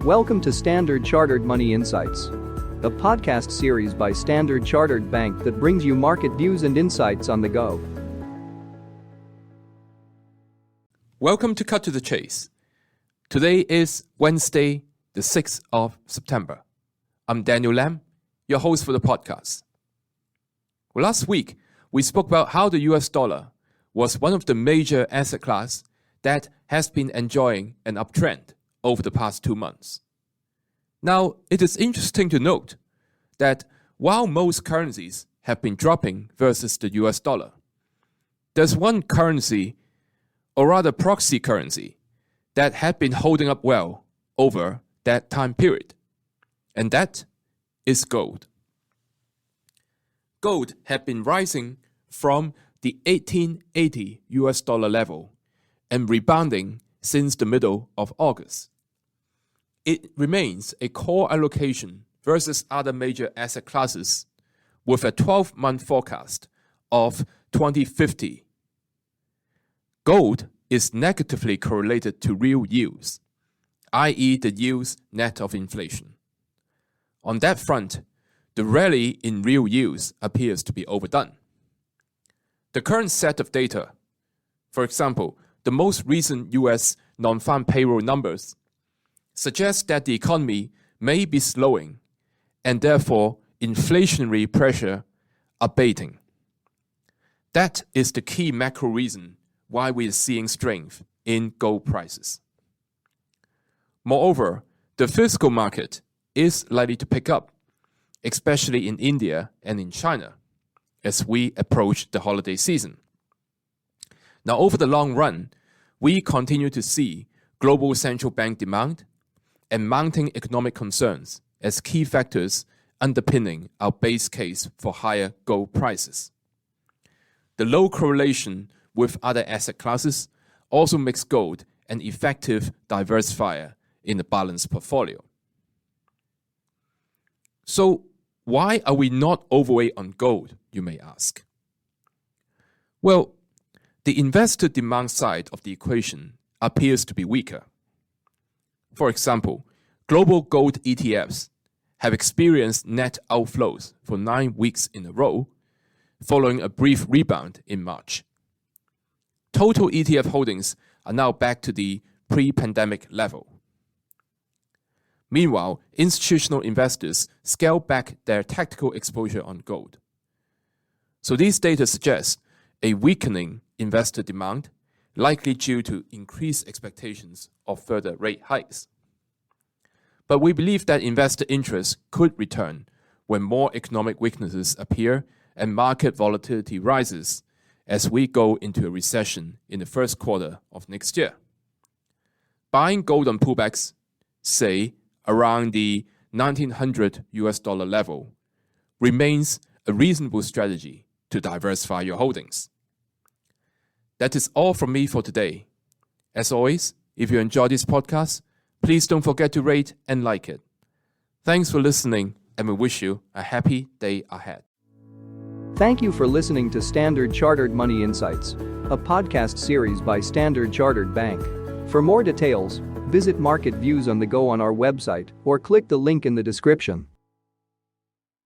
Welcome to Standard Chartered Money Insights, a podcast series by Standard Chartered Bank that brings you market views and insights on the go. Welcome to Cut to the Chase. Today is Wednesday, the 6th of September. I'm Daniel Lam, your host for the podcast. Well, last week, we spoke about how the US dollar was one of the major asset class that has been enjoying an uptrend over the past 2 months. Now, it is interesting to note that while most currencies have been dropping versus the US dollar, there's one currency, or rather proxy currency, that had been holding up well over that time period, and that is gold. Gold had been rising from the 1880 US dollar level and rebounding since the middle of August. It remains a core allocation versus other major asset classes with a 12-month forecast of 2050. Gold is negatively correlated to real yields, i.e. the yields net of inflation. On that front, the rally in real yields appears to be overdone. The current set of data, for example, the most recent US non-farm payroll numbers, suggests that the economy may be slowing and therefore inflationary pressure abating. That is the key macro reason why we are seeing strength in gold prices. Moreover, the physical market is likely to pick up, especially in India and in China, as we approach the holiday season. Now, over the long run, we continue to see global central bank demand and mounting economic concerns as key factors underpinning our base case for higher gold prices. The low correlation with other asset classes also makes gold an effective diversifier in a balanced portfolio. So, why are we not overweight on gold, you may ask? Well, the investor demand side of the equation appears to be weaker. For example, global gold ETFs have experienced net outflows for 9 weeks in a row, following a brief rebound in March. Total ETF holdings are now back to the pre-pandemic level. Meanwhile, institutional investors scale back their tactical exposure on gold. So these data suggest a weakening investor demand, likely due to increased expectations of further rate hikes. But we believe that investor interest could return when more economic weaknesses appear and market volatility rises as we go into a recession in the first quarter of next year. Buying gold on pullbacks, say around the 1900 US dollar level, remains a reasonable strategy to diversify your holdings. That is all from me for today. As always, if you enjoy this podcast, please don't forget to rate and like it. Thanks for listening, and we wish you a happy day ahead. Thank you for listening to Standard Chartered Money Insights, a podcast series by Standard Chartered Bank. For more details, visit Market Views on the Go on our website or click the link in the description.